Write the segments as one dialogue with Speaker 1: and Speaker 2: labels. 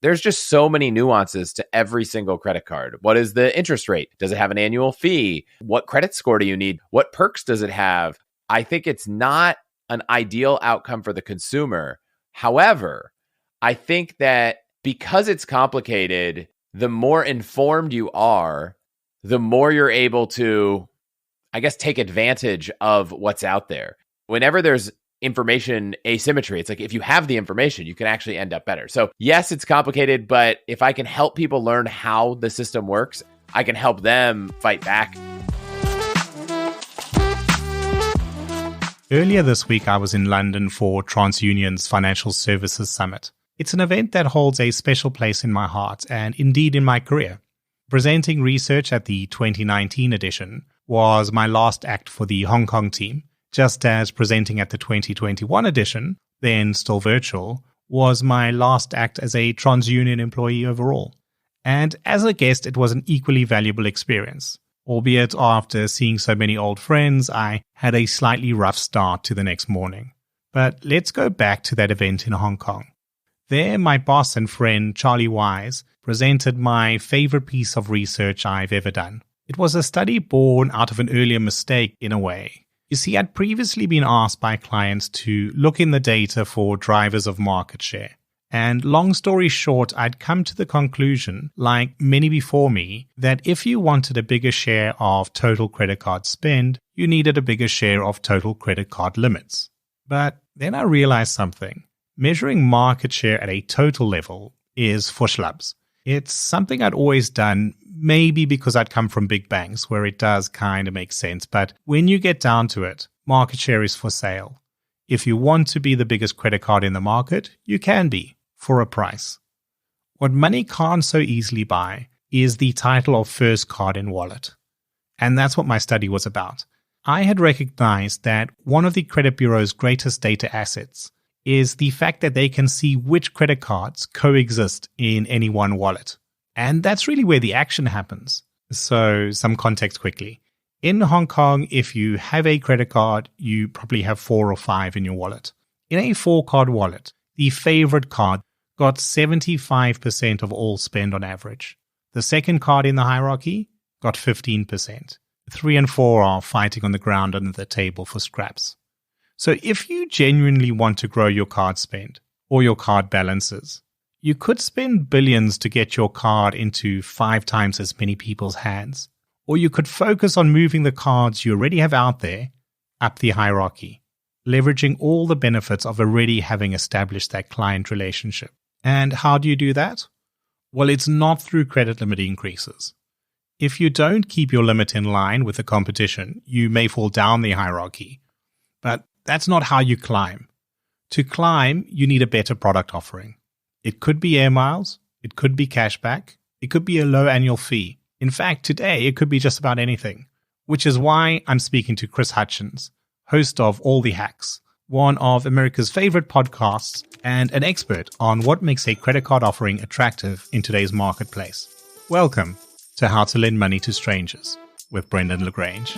Speaker 1: There's just so many nuances to every single credit card. What is the interest rate? Does it have an annual fee? What credit score do you need? What perks does it have? I think it's not an ideal outcome for the consumer. However, I think that because it's complicated, the more informed you are, the more you're able to, I guess, take advantage of what's out there. Whenever there's information asymmetry, it's like if you have the information, you can actually end up better. So yes, it's complicated, but if I can help people learn how the system works, I can help them fight back.
Speaker 2: Earlier this week, I was in London for TransUnion's Financial Services Summit. It's an event that holds a special place in my heart and indeed in my career. Presenting research at the 2019 edition was my last act for the Hong Kong team, just as presenting at the 2021 edition, then still virtual, was my last act as a TransUnion employee overall. And as a guest, it was an equally valuable experience. Albeit after seeing so many old friends, I had a slightly rough start to the next morning. But let's go back to that event in Hong Kong. There, my boss and friend Charlie Wise presented my favorite piece of research I've ever done. It was a study born out of an earlier mistake in a way. You see, I'd previously been asked by clients to look in the data for drivers of market share. And long story short, I'd come to the conclusion, like many before me, that if you wanted a bigger share of total credit card spend, you needed a bigger share of total credit card limits. But then I realized something. Measuring market share at a total level is for schlubs. It's something I'd always done, maybe because I'd come from big banks where it does kind of make sense. But when you get down to it, market share is for sale. If you want to be the biggest credit card in the market, you can be, for a price. What money can't so easily buy is the title of first card in wallet. And that's what my study was about. I had recognized that one of the credit bureau's greatest data assets is the fact that they can see which credit cards coexist in any one wallet. And that's really where the action happens. So some context quickly. In Hong Kong, if you have a credit card, you probably have 4 or 5 in your wallet. In a 4-card wallet, the favorite card got 75% of all spend on average. The second card in the hierarchy got 15%. 3 and 4 are fighting on the ground under the table for scraps. So if you genuinely want to grow your card spend or your card balances, you could spend billions to get your card into 5 times as many people's hands. Or you could focus on moving the cards you already have out there up the hierarchy, leveraging all the benefits of already having established that client relationship. And how do you do that? Well, it's not through credit limit increases. If you don't keep your limit in line with the competition, you may fall down the hierarchy. But that's not how you climb. To climb, you need a better product offering. It could be air miles, it could be cashback, it could be a low annual fee. In fact, today it could be just about anything, which is why I'm speaking to Chris Hutchins, host of All the Hacks, one of America's favorite podcasts and an expert on what makes a credit card offering attractive in today's marketplace. Welcome to How to Lend Money to Strangers with Brendan LaGrange.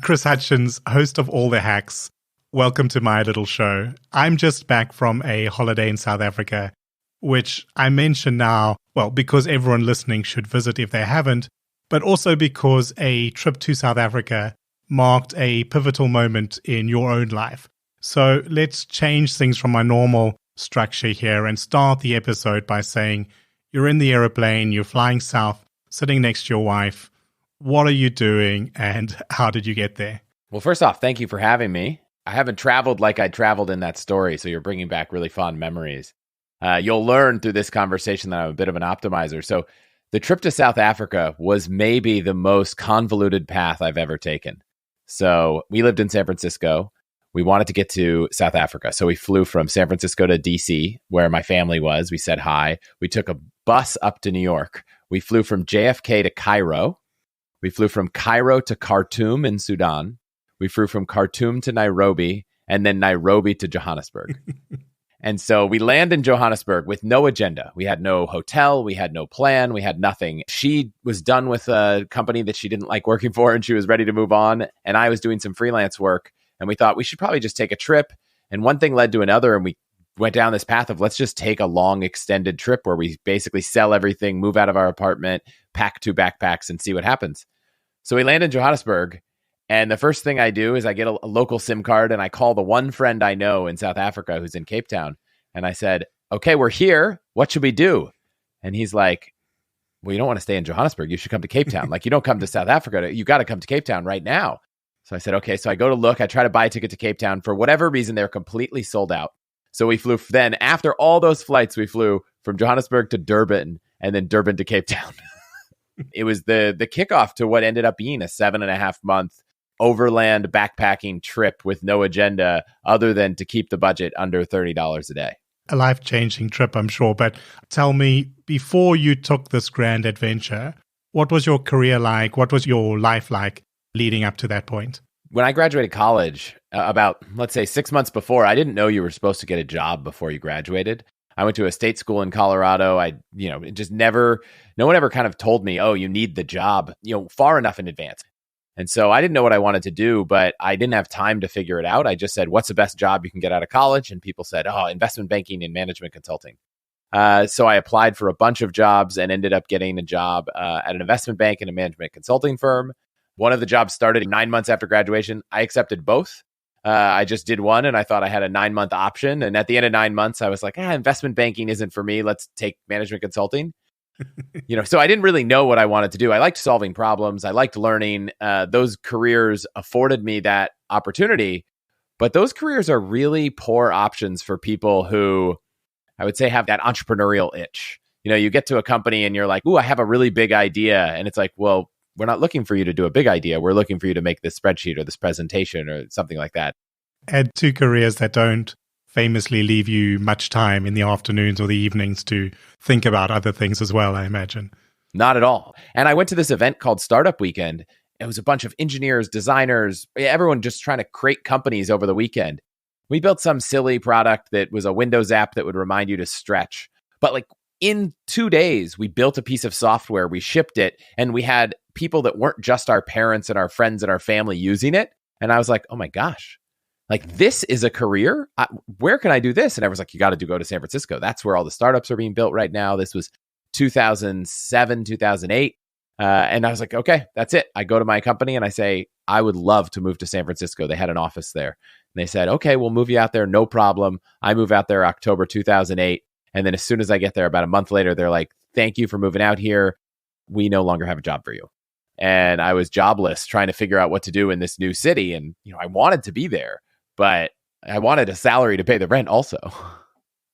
Speaker 2: Chris Hutchins, host of All the Hacks. Welcome to my little show. I'm just back from a holiday in South Africa, which I mention now, well, because everyone listening should visit if they haven't, but also because a trip to South Africa marked a pivotal moment in your own life. So let's change things from my normal structure here and start the episode by saying you're in the airplane, you're flying south, sitting next to your wife. What are you doing and how did you get there?
Speaker 1: Well, first off, thank you for having me. I haven't traveled like I traveled in that story, so you're bringing back really fond memories. You'll learn through this conversation that I'm a bit of an optimizer. So the trip to South Africa was maybe the most convoluted path I've ever taken. So we lived in San Francisco. We wanted to get to South Africa. So we flew from San Francisco to DC, where my family was. We said hi. We took a bus up to New York. We flew from JFK to Cairo. We flew from Cairo to Khartoum in Sudan. We flew from Khartoum to Nairobi, and then Nairobi to Johannesburg. And so we land in Johannesburg with no agenda. We had no hotel. We had no plan. We had nothing. She was done with a company that she didn't like working for, and she was ready to move on. And I was doing some freelance work, and we thought we should probably just take a trip. And one thing led to another, and we went down this path of let's just take a long extended trip where we basically sell everything, move out of our apartment, pack 2 backpacks, and see what happens. So we land in Johannesburg. And the first thing I do is I get a local SIM card and I call the one friend I know in South Africa who's in Cape Town. And I said, okay, we're here. What should we do? And he's like, well, you don't want to stay in Johannesburg. You should come to Cape Town. Like, you don't come to South Africa. You got to come to Cape Town right now. So I said, okay. So I go to look. I try to buy a ticket to Cape Town. For whatever reason, they're completely sold out. So we flew then, after all those flights, we flew from Johannesburg to Durban and then Durban to Cape Town. It was the kickoff to what ended up being a 7.5-month overland backpacking trip with no agenda other than to keep the budget under $30 a day.
Speaker 2: A life-changing trip, I'm sure. But tell me, before you took this grand adventure, what was your career like? What was your life like leading up to that point?
Speaker 1: When I graduated college, about, let's say, 6 months before, I didn't know you were supposed to get a job before you graduated. I went to a state school in Colorado. It just never, no one ever kind of told me, oh, you need the job, far enough in advance. And so I didn't know what I wanted to do, but I didn't have time to figure it out. I just said, what's the best job you can get out of college? And people said, oh, investment banking and management consulting. So I applied for a bunch of jobs and ended up getting a job at an investment bank and a management consulting firm. One of the jobs started 9 months after graduation. I accepted both. I just did one and I thought I had a 9-month option. And at the end of 9 months, I was like, investment banking isn't for me. Let's take management consulting. So I didn't really know what I wanted to do. I liked solving problems. I liked learning. Those careers afforded me that opportunity. But those careers are really poor options for people who, I would say, have that entrepreneurial itch. You get to a company and you're like, ooh, I have a really big idea. And it's like, well, we're not looking for you to do a big idea. We're looking for you to make this spreadsheet or this presentation or something like that.
Speaker 2: And 2 careers that don't famously leave you much time in the afternoons or the evenings to think about other things as well, I imagine.
Speaker 1: Not at all. And I went to this event called Startup Weekend. It was a bunch of engineers, designers, everyone just trying to create companies over the weekend. We built some silly product that was a Windows app that would remind you to stretch. But like in 2 days, we built a piece of software, we shipped it, and we had people that weren't just our parents and our friends and our family using it. And I was like, oh my gosh, like this is a career? Where can I do this? And everyone's like, you got to go to San Francisco. That's where all the startups are being built right now. This was 2007, 2008. And I was like, okay, that's it. I go to my company and I say, I would love to move to San Francisco. They had an office there. And they said, okay, we'll move you out there. No problem. I move out there October 2008. And then as soon as I get there, about a month later, they're like, thank you for moving out here. We no longer have a job for you. And I was jobless trying to figure out what to do in this new city. And, I wanted to be there, but I wanted a salary to pay the rent also.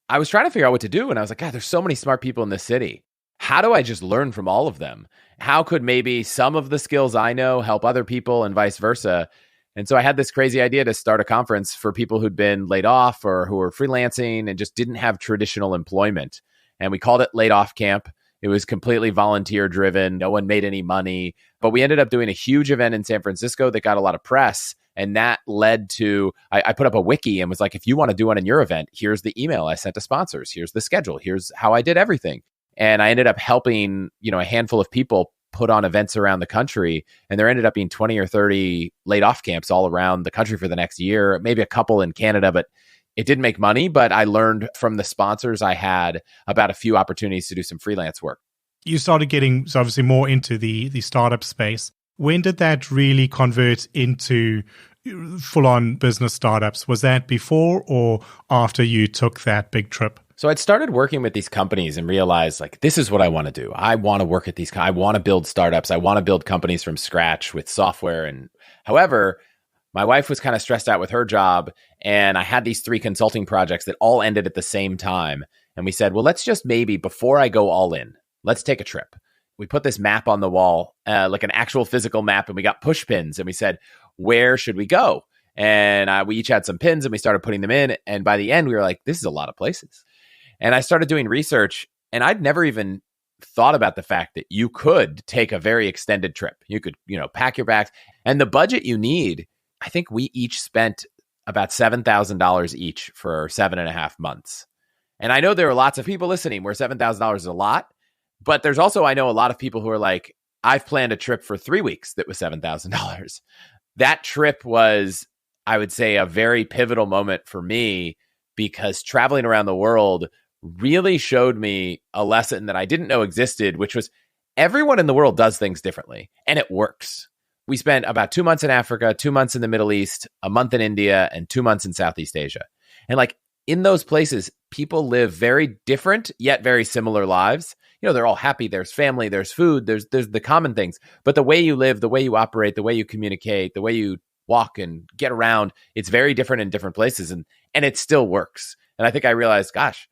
Speaker 1: I was trying to figure out what to do. And I was like, God, there's so many smart people in this city. How do I just learn from all of them? How could maybe some of the skills I know help other people and vice versa? And so I had this crazy idea to start a conference for people who'd been laid off or who were freelancing and just didn't have traditional employment. And we called it Laid Off Camp. It was completely volunteer driven. No one made any money, but we ended up doing a huge event in San Francisco that got a lot of press. And that led to, I put up a wiki and was like, if you want to do one in your event, here's the email I sent to sponsors. Here's the schedule. Here's how I did everything. And I ended up helping, a handful of people put on events around the country. And there ended up being 20 or 30 laid off camps all around the country for the next year, maybe a couple in Canada, but it didn't make money. But I learned from the sponsors I had about a few opportunities to do some freelance work.
Speaker 2: You started getting obviously more into the startup space. When did that really convert into full-on business startups? Was that before or after you took that big trip?
Speaker 1: So I'd started working with these companies and realized like, this is what I want to do. I want to work at these, I want to build startups. I want to build companies from scratch with software. And however, my wife was kind of stressed out with her job. And I had these 3 consulting projects that all ended at the same time. And we said, well, let's just maybe before I go all in, let's take a trip. We put this map on the wall, like an actual physical map, and we got push pins and we said, where should we go? And we each had some pins and we started putting them in. And by the end, we were like, this is a lot of places. And I started doing research, and I'd never even thought about the fact that you could take a very extended trip. You could, pack your bags, and the budget you need, I think we each spent about $7,000 each for 7.5 months. And I know there are lots of people listening where $7,000 is a lot, but there's also, I know a lot of people who are like, I've planned a trip for 3 weeks that was $7,000. That trip was, I would say, a very pivotal moment for me because traveling around the world really showed me a lesson that I didn't know existed, which was everyone in the world does things differently and it works. We spent about 2 months in Africa, 2 months in the Middle East, a month in India, and 2 months in Southeast Asia. And like in those places, people live very different yet very similar lives. You know, they're all happy. There's family, there's food, there's the common things. But the way you live, the way you operate, the way you communicate, the way you walk and get around, it's very different in different places. And it still works. And I think I realized, gosh,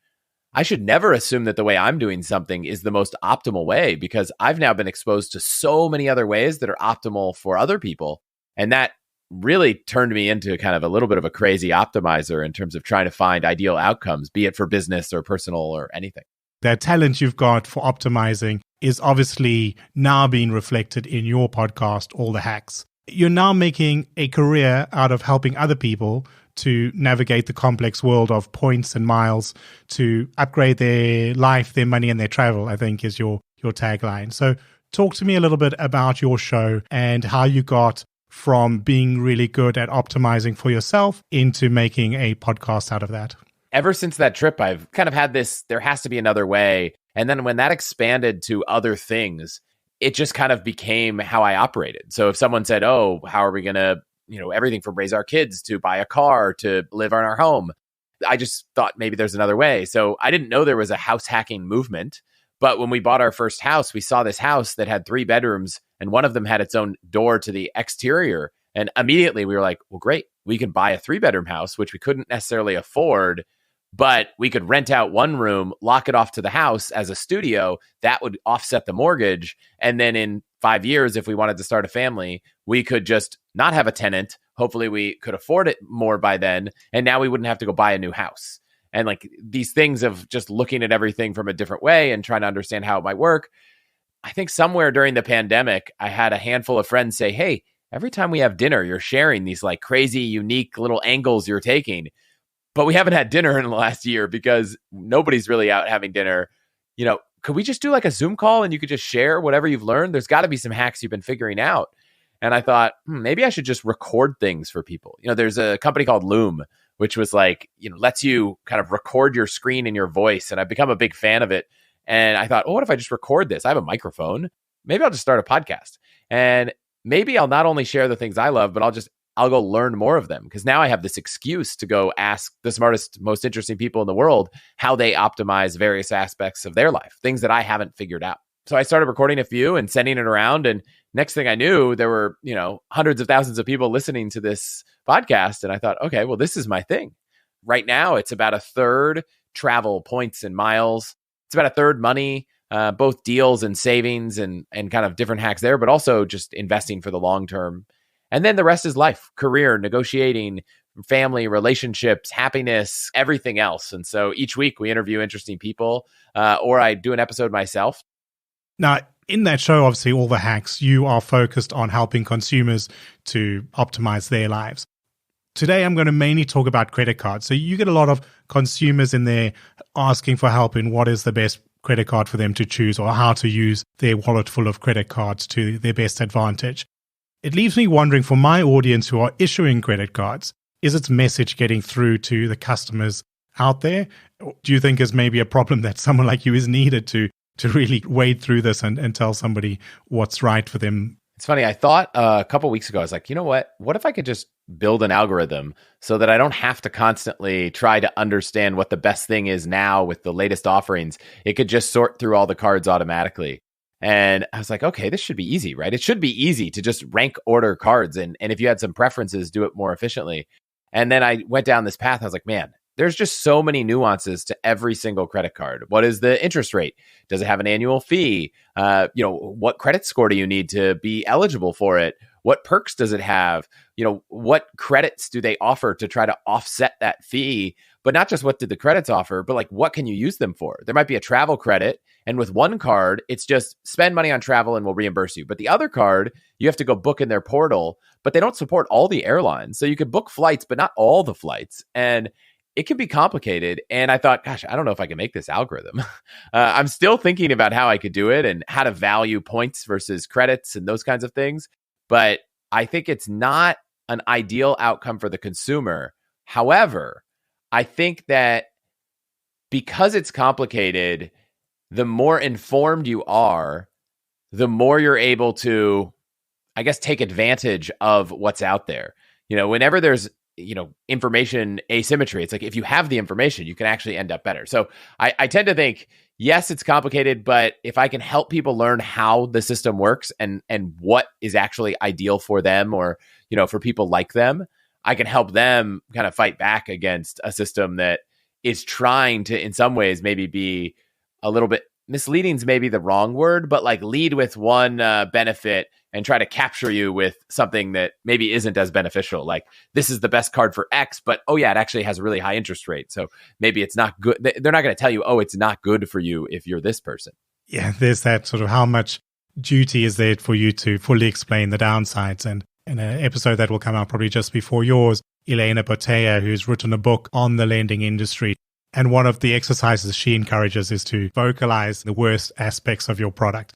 Speaker 1: I should never assume that the way I'm doing something is the most optimal way because I've now been exposed to so many other ways that are optimal for other people. And that really turned me into kind of a little bit of a crazy optimizer in terms of trying to find ideal outcomes, be it for business or personal or anything.
Speaker 2: That talent you've got for optimizing is obviously now being reflected in your podcast, All the Hacks. You're now making a career out of helping other people to navigate the complex world of points and miles to upgrade their life, their money, and their travel, I think is your tagline. So talk to me a little bit about your show and how you got from being really good at optimizing for yourself into making a podcast out of that.
Speaker 1: Ever since that trip, I've kind of had this, there has to be another way. And then when that expanded to other things, it just kind of became how I operated. So if someone said, oh, how are we going to, everything from raise our kids to buy a car to live in our home, I just thought maybe there's another way. So I didn't know there was a house hacking movement. But when we bought our first house, we saw this house that had 3 bedrooms and one of them had its own door to the exterior. And immediately we were like, well, great, we can buy a 3-bedroom house, which we couldn't necessarily afford, but we could rent out one room, lock it off to the house as a studio. That would offset the mortgage. And then in 5 years, if we wanted to start a family, we could just not have a tenant. Hopefully we could afford it more by then. And now we wouldn't have to go buy a new house. And like these things of just looking at everything from a different way and trying to understand how it might work. I think somewhere during the pandemic, I had a handful of friends say, hey, every time we have dinner, you're sharing these like crazy, unique little angles you're taking. But we haven't had dinner in the last year because nobody's really out having dinner. Could we just do like a Zoom call and you could just share whatever you've learned? There's got to be some hacks you've been figuring out. And I thought, maybe I should just record things for people. There's a company called Loom, which was like, lets you kind of record your screen and your voice. And I've become a big fan of it. And I thought, what if I just record this? I have a microphone. Maybe I'll just start a podcast. And maybe I'll not only share the things I love, but I'll go learn more of them because now I have this excuse to go ask the smartest, most interesting people in the world how they optimize various aspects of their life, things that I haven't figured out. So I started recording a few and sending it around. And next thing I knew, there were, hundreds of thousands of people listening to this podcast. And I thought, okay, well, this is my thing. Right now, it's about a third travel points and miles. It's about a third money, both deals and savings and kind of different hacks there, but also just investing for the long term. And then the rest is life, career, negotiating, family, relationships, happiness, everything else. And so each week we interview interesting people or I do an episode myself.
Speaker 2: Now, in that show, obviously, All the Hacks, you are focused on helping consumers to optimize their lives. Today, I'm going to mainly talk about credit cards. So you get a lot of consumers in there asking for help in what is the best credit card for them to choose or how to use their wallet full of credit cards to their best advantage. It leaves me wondering for my audience who are issuing credit cards, is its message getting through to the customers out there? Do you think is maybe a problem that someone like you is needed to really wade through this and tell somebody what's right for them?
Speaker 1: It's funny. I thought a couple of weeks ago, I was like, you know what? What if I could just build an algorithm so that I don't have to constantly try to understand what the best thing is now with the latest offerings? It could just sort through all the cards automatically. And I was like, okay, this should be easy, right? It should be easy to just rank order cards. And if you had some preferences, do it more efficiently. And then I went down this path. I was like, man, there's just so many nuances to every single credit card. What is the interest rate? Does it have an annual fee? What credit score do you need to be eligible for it? What perks does it have? What credits do they offer to try to offset that fee? But not just what did the credits offer, but like what can you use them for? There might be a travel credit. And with one card, it's just spend money on travel and we'll reimburse you. But the other card, you have to go book in their portal, but they don't support all the airlines. So you could book flights, but not all the flights. And it can be complicated. And I thought, gosh, I don't know if I can make this algorithm. I'm still thinking about how I could do it and how to value points versus credits and those kinds of things. But I think it's not an ideal outcome for the consumer. However, I think that because it's complicated, the more informed you are, the more you're able to, I guess, take advantage of what's out there. Whenever there's information asymmetry, it's like if you have the information, you can actually end up better. So I tend to think, yes, it's complicated, but if I can help people learn how the system works and what is actually ideal for them or, for people like them, I can help them kind of fight back against a system that is trying to, in some ways, maybe be a little bit misleading is maybe the wrong word, but like lead with one benefit and try to capture you with something that maybe isn't as beneficial. Like this is the best card for X, but oh yeah, it actually has a really high interest rate. So maybe it's not good. They're not going to tell you, oh, it's not good for you if you're this person.
Speaker 2: Yeah, there's that sort of how much duty is there for you to fully explain the downsides. And in an episode that will come out probably just before yours, Elena Botea, who's written a book on the lending industry, and one of the exercises she encourages is to vocalize the worst aspects of your product.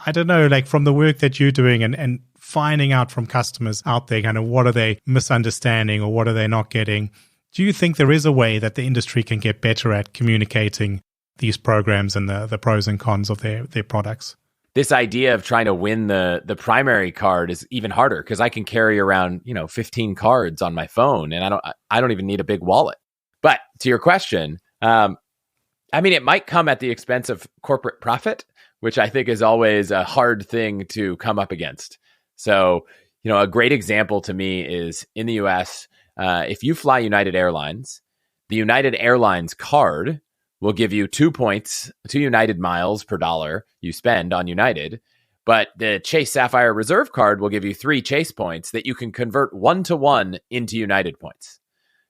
Speaker 2: I don't know, like from the work that you're doing and finding out from customers out there, kind of what are they misunderstanding or what are they not getting? Do you think there is a way that the industry can get better at communicating these programs and the pros and cons of their products?
Speaker 1: This idea of trying to win the primary card is even harder because I can carry around, 15 cards on my phone and I don't even need a big wallet. But to your question, it might come at the expense of corporate profit, which I think is always a hard thing to come up against. So, a great example to me is in the US, if you fly United Airlines, the United Airlines card will give you 2 points, 2 United miles per dollar you spend on United. But the Chase Sapphire Reserve card will give you 3 Chase points that you can convert 1-to-1 into United points.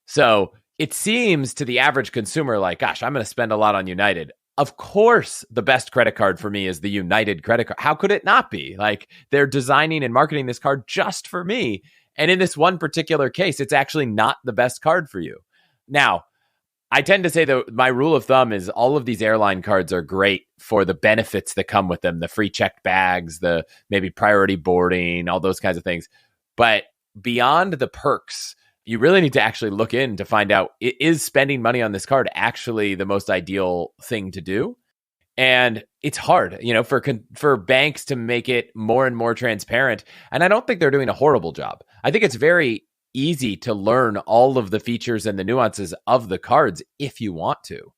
Speaker 1: So it seems to the average consumer like, gosh, I'm going to spend a lot on United. Of course, the best credit card for me is the United credit card. How could it not be? Like they're designing and marketing this card just for me. And in this one particular case, it's actually not the best card for you. Now, I tend to say that my rule of thumb is all of these airline cards are great for the benefits that come with them, the free checked bags, the maybe priority boarding, all those kinds of things. But beyond the perks, you really need to actually look in to find out, is spending money on this card actually the most ideal thing to do? And it's hard, for banks to make it more and more transparent. And I don't think they're doing a horrible job. I think it's very easy to learn all of the features and the nuances of the cards if you want to.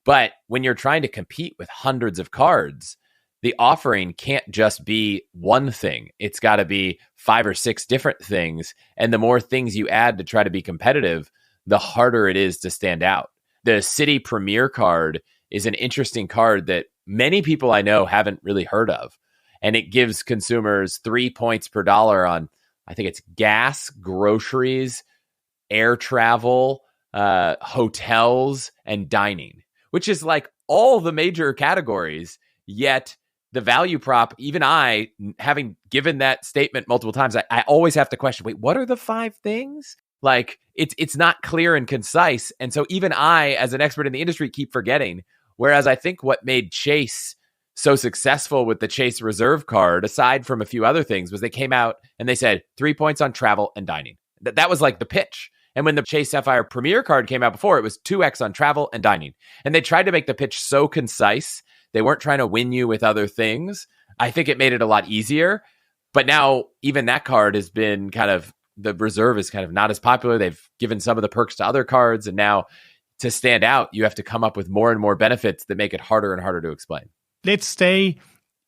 Speaker 1: But when you're trying to compete with hundreds of cards, the offering can't just be one thing. It's got to be 5 or 6 different things. And the more things you add to try to be competitive, the harder it is to stand out. The Citi Premier card is an interesting card that many people I know haven't really heard of. And it gives consumers 3 points per dollar on, I think it's gas, groceries, air travel, hotels, and dining, which is like all the major categories. Yet the value prop, even I, having given that statement multiple times, I always have to question, wait, what are the 5 things? Like it's not clear and concise. And so even I, as an expert in the industry, keep forgetting. Whereas I think what made Chase so successful with the Chase Reserve card, aside from a few other things, was they came out and they said 3 points on travel and dining. That was like the pitch. And when the Chase Sapphire Premier card came out before, it was 2x on travel and dining. And they tried to make the pitch so concise. They weren't trying to win you with other things. I think it made it a lot easier. But now even that card has been the Reserve is kind of not as popular. They've given some of the perks to other cards. And now to stand out, you have to come up with more and more benefits that make it harder and harder to explain.
Speaker 2: Let's stay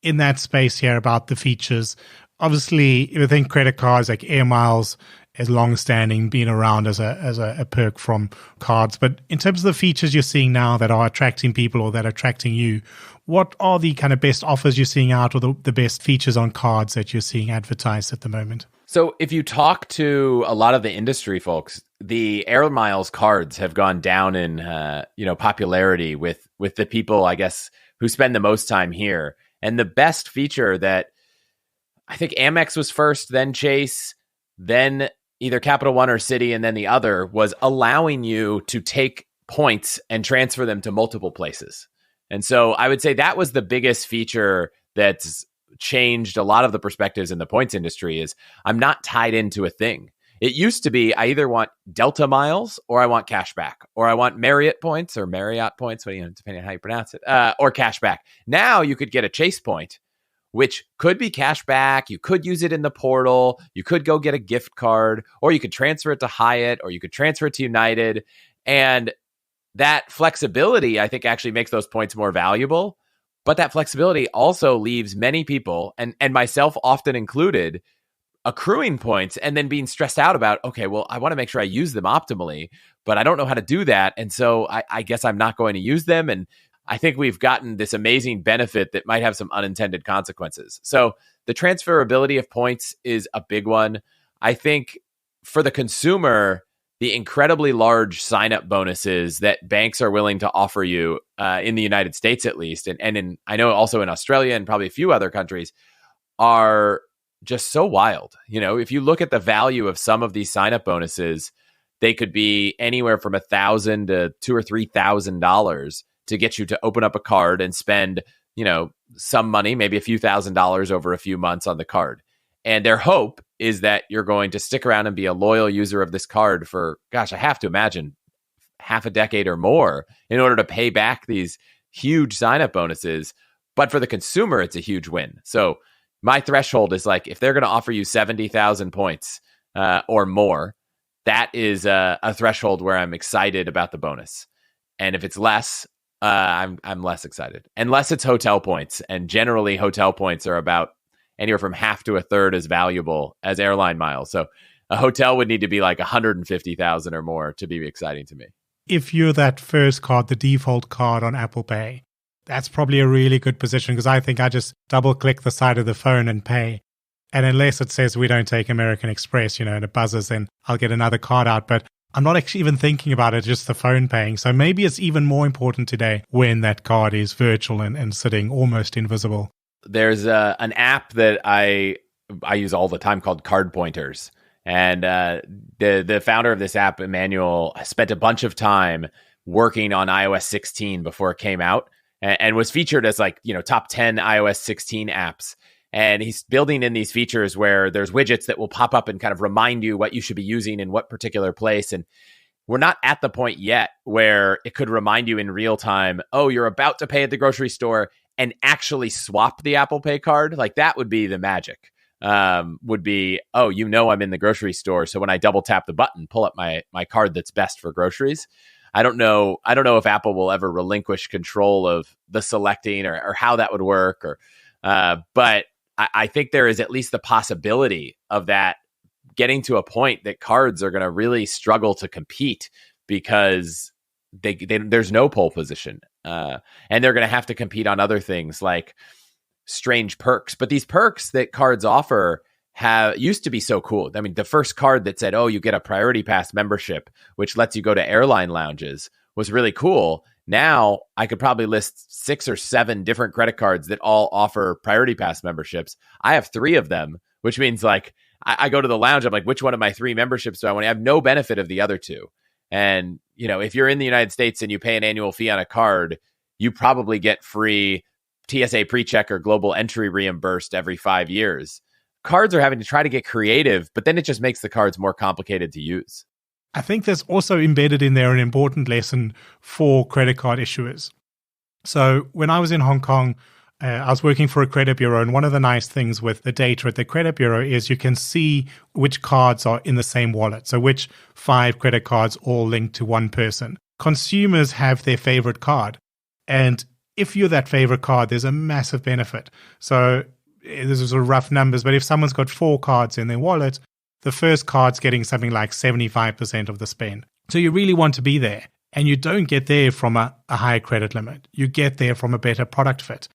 Speaker 2: in that space here about the features. Obviously, I think credit cards like air miles is long-standing, been around as a perk from cards. But in terms of the features you're seeing now that are attracting people or that are attracting you, What are the kind of best offers you're seeing out, or the best features on cards that you're seeing advertised at the moment?
Speaker 1: So if you talk to a lot of the industry folks, the Air Miles cards have gone down in popularity with the people, I guess, who spend the most time here. And the best feature that I think Amex was first, then Chase, then either Capital One or Citi, and then the other was allowing you to take points and transfer them to multiple places. And so I would say that was the biggest feature that's changed a lot of the perspectives in the points industry is I'm not tied into a thing. It used to be I either want Delta miles or I want cash back, or I want Marriott points or Marriott points, depending on how you pronounce it, or cash back. Now you could get a Chase point, which could be cash back. You could use it in the portal. You could go get a gift card, or you could transfer it to Hyatt, or you could transfer it to United. And that flexibility, I think, actually makes those points more valuable. But that flexibility also leaves many people, and myself often included, accruing points and then being stressed out about, okay, well, I want to make sure I use them optimally, but I don't know how to do that. And so I guess I'm not going to use them. And I think we've gotten this amazing benefit that might have some unintended consequences. So the transferability of points is a big one. I think for the consumer, the incredibly large sign-up bonuses that banks are willing to offer you in the United States, at least, and I know also in Australia and probably a few other countries, are just so wild. If you look at the value of some of these sign-up bonuses, they could be anywhere from $1,000 to $2,000 or $3,000 to get you to open up a card and spend, some money, maybe a few $1,000s over a few months on the card. And their hope is that you're going to stick around and be a loyal user of this card for, gosh, I have to imagine half a decade or more in order to pay back these huge sign-up bonuses. But for the consumer, it's a huge win. So my threshold is like, if they're going to offer you 70,000 points or more, that is a threshold where I'm excited about the bonus. And if it's less, I'm less excited. Unless it's hotel points. And generally, hotel points are about anywhere from half to a third as valuable as airline miles. So a hotel would need to be like 150,000 or more to be exciting to me.
Speaker 2: If you're that first card, the default card on Apple Pay, that's probably a really good position, because I think I just double click the side of the phone and pay. And unless it says we don't take American Express, and it buzzes, then I'll get another card out. But I'm not actually even thinking about it, just the phone paying. So maybe it's even more important today when that card is virtual and sitting almost invisible.
Speaker 1: There's an app that I use all the time called Card Pointers. And the founder of this app, Emmanuel, spent a bunch of time working on iOS 16 before it came out, and was featured as top 10 iOS 16 apps. And he's building in these features where there's widgets that will pop up and kind of remind you what you should be using in what particular place. And we're not at the point yet where it could remind you in real time, oh, you're about to pay at the grocery store, and actually swap the Apple Pay card. Like that would be the magic. Would be, oh, I'm in the grocery store, so when I double tap the button, pull up my card that's best for groceries. I don't know if Apple will ever relinquish control of the selecting or how that would work, but I think there is at least the possibility of that getting to a point that cards are going to really struggle to compete, because there's no pole position, and they're going to have to compete on other things like strange perks. But these perks that cards offer used to be so cool. I mean, the first card that said, oh, you get a Priority Pass membership, which lets you go to airline lounges, was really cool. Now I could probably list 6 or 7 different credit cards that all offer Priority Pass memberships. I have 3 of them, which means I go to the lounge. I'm like, which one of my 3 memberships do I want? I have no benefit of the other 2. And, if you're in the United States and you pay an annual fee on a card, you probably get free TSA PreCheck or Global Entry reimbursed every 5 years. Cards are having to try to get creative, but then it just makes the cards more complicated to use.
Speaker 2: I think there's also embedded in there an important lesson for credit card issuers. So when I was in Hong Kong, I was working for a credit bureau, and one of the nice things with the data at the credit bureau is you can see which cards are in the same wallet. So which 5 credit cards all linked to one person. Consumers have their favorite card. And if you're that favorite card, there's a massive benefit. So this is sort of rough numbers, but if someone's got 4 cards in their wallet, the first card's getting something like 75% of the spend. So you really want to be there. And you don't get there from a higher credit limit. You get there from a better product fit.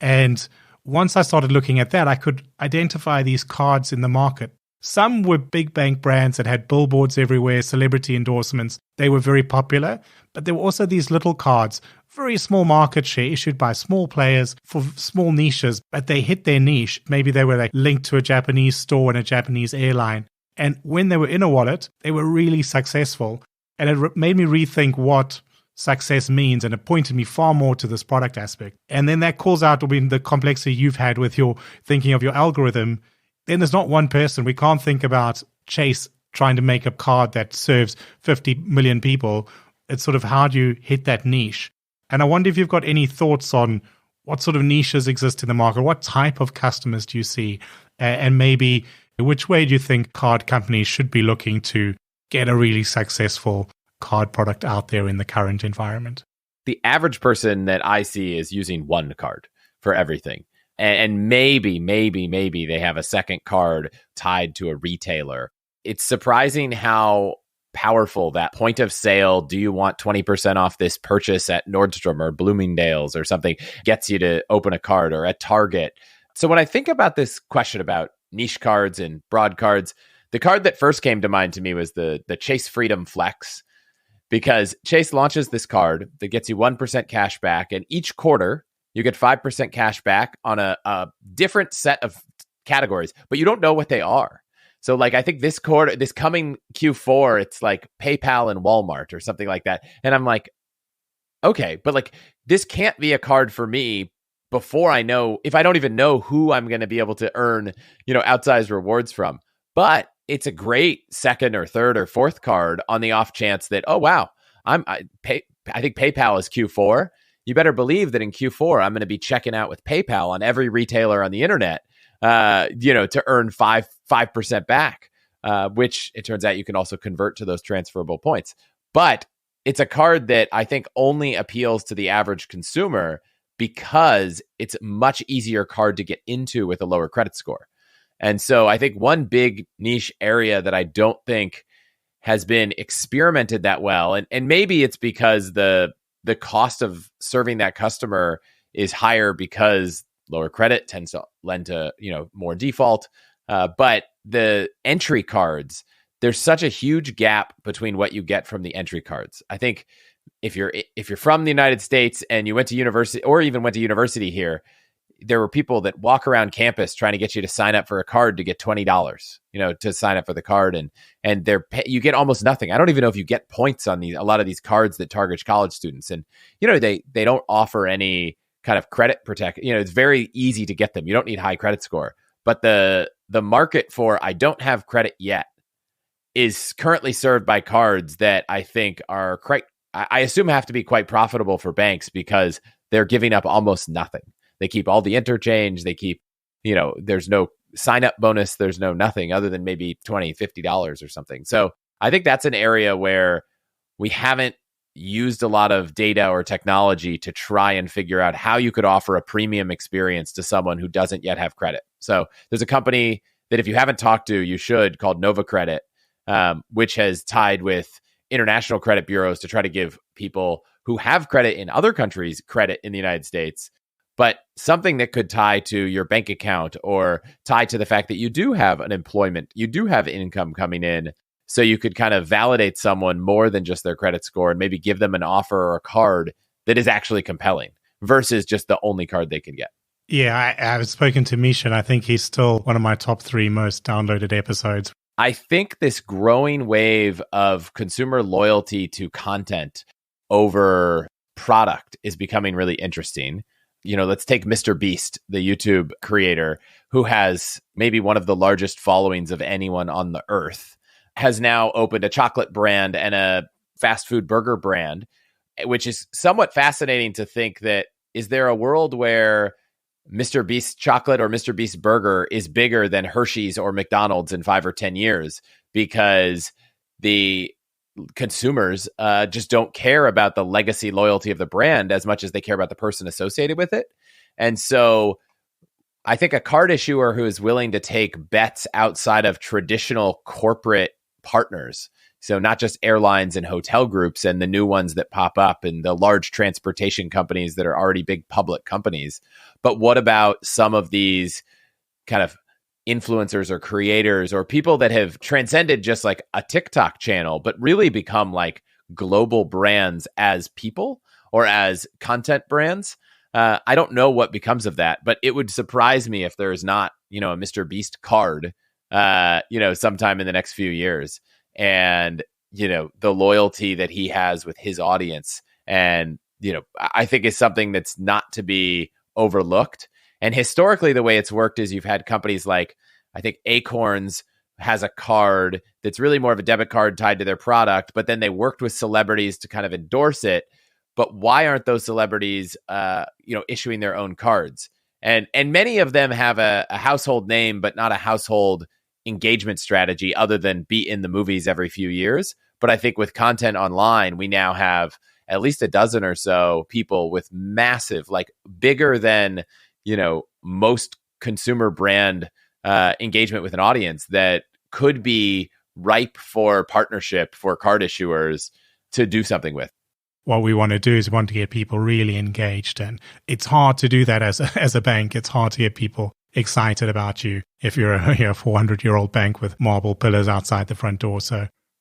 Speaker 2: And once I started looking at that, I could identify these cards in the market. Some were big bank brands that had billboards everywhere, celebrity endorsements. They were very popular. But there were also these little cards, very small market share, issued by small players for small niches, but they hit their niche. Maybe they were like linked to a Japanese store and a Japanese airline. And when they were in a wallet, they were really successful. And it made me rethink what success means, and it pointed me far more to this product aspect. And then that calls out the complexity you've had with your thinking of your algorithm. Then there's not one person. We can't think about Chase trying to make a card that serves 50 million people. It's sort of how do you hit that niche? And I wonder if you've got any thoughts on what sort of niches exist in the market? What type of customers do you see? And maybe which way do you think card companies should be looking to get a really successful card product out there in the current environment?
Speaker 1: The average person that I see is using one card for everything. And maybe they have a second card tied to a retailer. It's surprising how powerful that point of sale, do you want 20% off this purchase at Nordstrom or Bloomingdale's or something, gets you to open a card, or at Target. So when I think about this question about niche cards and broad cards, the card that first came to mind to me was the Chase Freedom Flex, because Chase launches this card that gets you 1% cash back, and each quarter you get 5% cash back on a different set of categories, but you don't know what they are. So like, I think this coming Q4, it's like PayPal and Walmart or something like that. And I'm like, okay, but like, this can't be a card for me before I know, if I don't even know who I'm going to be able to earn, outsized rewards from. But it's a great second or third or fourth card on the off chance that, oh, wow, I think PayPal is Q4. You better believe that in Q4, I'm going to be checking out with PayPal on every retailer on the internet, to earn 5% back, which it turns out you can also convert to those transferable points. But it's a card that I think only appeals to the average consumer because it's a much easier card to get into with a lower credit score. And so I think one big niche area that I don't think has been experimented that well, and maybe it's because the cost of serving that customer is higher because lower credit tends to lend to, more default. But the entry cards, there's such a huge gap between what you get from the entry cards. I think if you're from the United States and you went to university, or even went to university here, there were people that walk around campus trying to get you to sign up for a card to get $20, to sign up for the card. And you get almost nothing. I don't even know if you get points on a lot of these cards that target college students. And, they don't offer any kind of credit protect. It's very easy to get them. You don't need high credit score. But the market for I don't have credit yet is currently served by cards that I think are I assume have to be quite profitable for banks because they're giving up almost nothing. They keep all the interchange. They keep, there's no sign up bonus. There's no nothing other than maybe $20, $50 or something. So I think that's an area where we haven't used a lot of data or technology to try and figure out how you could offer a premium experience to someone who doesn't yet have credit. So there's a company that if you haven't talked to, you should, called Nova Credit, which has tied with international credit bureaus to try to give people who have credit in other countries credit in the United States. But something that could tie to your bank account or tie to the fact that you do have an employment, you do have income coming in. So you could kind of validate someone more than just their credit score and maybe give them an offer or a card that is actually compelling versus just the only card they can get.
Speaker 2: Yeah, I've spoken to Misha, and I think he's still one of my top 3 most downloaded episodes.
Speaker 1: I think this growing wave of consumer loyalty to content over product is becoming really interesting. Let's take Mr. Beast, the YouTube creator, who has maybe one of the largest followings of anyone on the earth, has now opened a chocolate brand and a fast food burger brand, which is somewhat fascinating to think that, is there a world where Mr. Beast chocolate or Mr. Beast burger is bigger than Hershey's or McDonald's in 5 or 10 years because the consumers just don't care about the legacy loyalty of the brand as much as they care about the person associated with it. And so I think a card issuer who is willing to take bets outside of traditional corporate partners So not just airlines and hotel groups and the new ones that pop up and the large transportation companies that are already big public companies, but what about some of these kind of influencers or creators or people that have transcended just like a TikTok channel, but really become like global brands as people or as content brands? I don't know what becomes of that, but it would surprise me if there's not, a Mr. Beast card, sometime in the next few years. And, the loyalty that he has with his audience. And, I think is something that's not to be overlooked. And historically, the way it's worked is you've had companies like, I think Acorns has a card that's really more of a debit card tied to their product, but then they worked with celebrities to kind of endorse it. But why aren't those celebrities, issuing their own cards? And many of them have a household name, but not a household engagement strategy other than be in the movies every few years. But I think with content online, we now have at least a dozen or so people with massive, like bigger than, most consumer brand engagement with an audience that could be ripe for partnership for card issuers to do something with.
Speaker 2: What we want to do is we want to get people really engaged. And it's hard to do that as a bank. It's hard to get people excited about you if you're a 400-year-old bank with marble pillars outside the front door.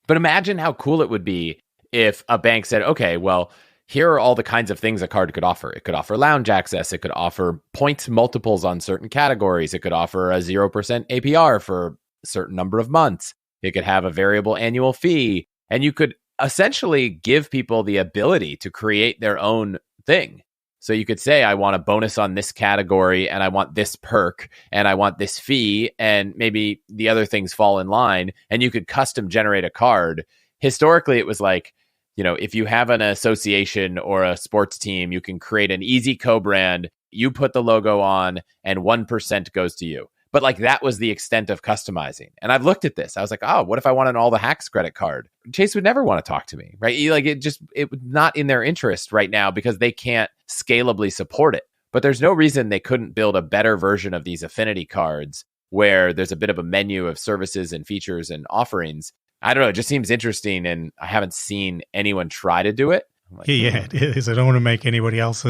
Speaker 1: But imagine how cool it would be if a bank said, okay, well, here are all the kinds of things a card could offer. It could offer lounge access. It could offer points multiples on certain categories. It could offer a 0% APR for a certain number of months. It could have a variable annual fee. And you could essentially give people the ability to create their own thing. So you could say, I want a bonus on this category, and I want this perk, and I want this fee, and maybe the other things fall in line. And you could custom generate a card. Historically, it was like, if you have an association or a sports team, you can create an easy co-brand, you put the logo on, and 1% goes to you. But like that was the extent of customizing. And I've looked at this. I was like, oh, what if I want an all the hacks credit card? Chase would never want to talk to me, right? It was not in their interest right now because they can't scalably support it. But there's no reason they couldn't build a better version of these affinity cards where there's a bit of a menu of services and features and offerings. I don't know. It just seems interesting. And I haven't seen anyone try to do it.
Speaker 2: Like, it is. I don't want to make anybody else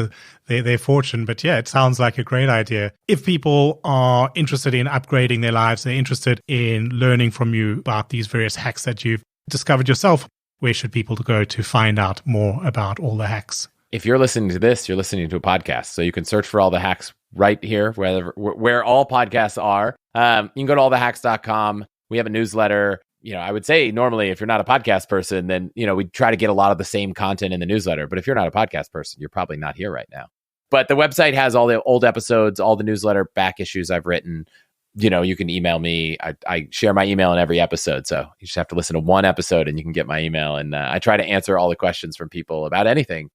Speaker 2: their fortune, but yeah, it sounds like a great idea. If people are interested in upgrading their lives, they're interested in learning from you about these various hacks that you've discovered yourself, where should people go to find out more about all the hacks?
Speaker 1: If you're listening to this, you're listening to a podcast, so you can search for all the hacks right here, where all podcasts are. You can go to allthehacks.com. We have a newsletter. I would say normally if you're not a podcast person, then, we try to get a lot of the same content in the newsletter. But if you're not a podcast person, you're probably not here right now. But the website has all the old episodes, all the newsletter back issues I've written. You can email me. I share my email in every episode. So you just have to listen to one episode and you can get my email. And I try to answer all the questions from people about anything.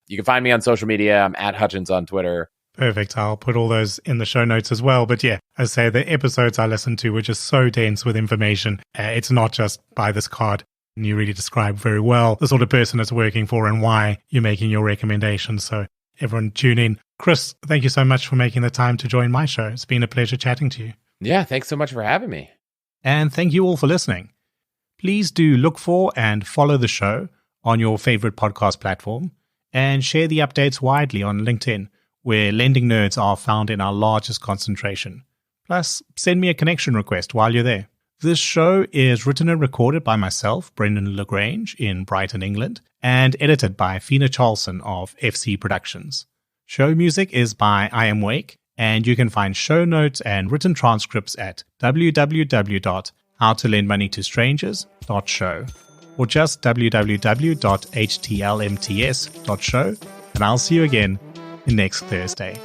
Speaker 1: You can find me on social media. I'm at Hutchins on Twitter.
Speaker 2: Perfect. I'll put all those in the show notes as well. But yeah, as I say, the episodes I listened to were just so dense with information. It's not just buy this card. And you really describe very well the sort of person it's working for and why you're making your recommendations. So everyone tune in. Chris, thank you so much for making the time to join my show. It's been a pleasure chatting to you.
Speaker 1: Yeah, thanks so much for having me.
Speaker 2: And thank you all for listening. Please do look for and follow the show on your favorite podcast platform and share the updates widely on LinkedIn, where lending nerds are found in our largest concentration. Plus, send me a connection request while you're there. This show is written and recorded by myself, Brendan LaGrange, in Brighton, England, and edited by Fina Charlson of FC Productions. Show music is by I Am Wake, and you can find show notes and written transcripts at www.howtolendmoneytostrangers.show or just www.htlmts.show, and I'll see you again next Thursday.